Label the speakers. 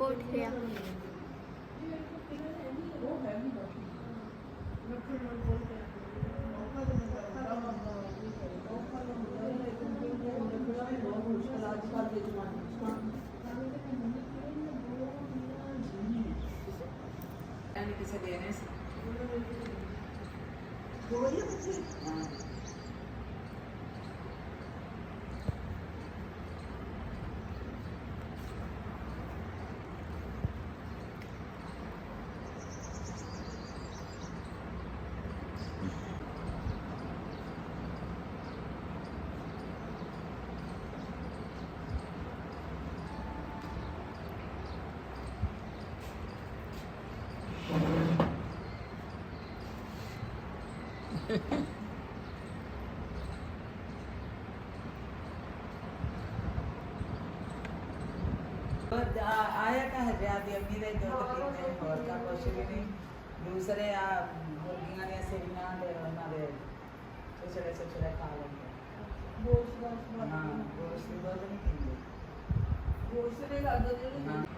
Speaker 1: ਉੱਠ ਰਿਹਾ।
Speaker 2: ਕਿਸੇ ਦੇਣੇ ਸੀ आया का है दी अम्मी दे जो तकलीफ है और का कुछ भी नहीं दूसरे आ मुर्गियां ने सेवियां दे ना दे छोटे खा लेंगे गोश्त नहीं खाते गोश्त नहीं खाते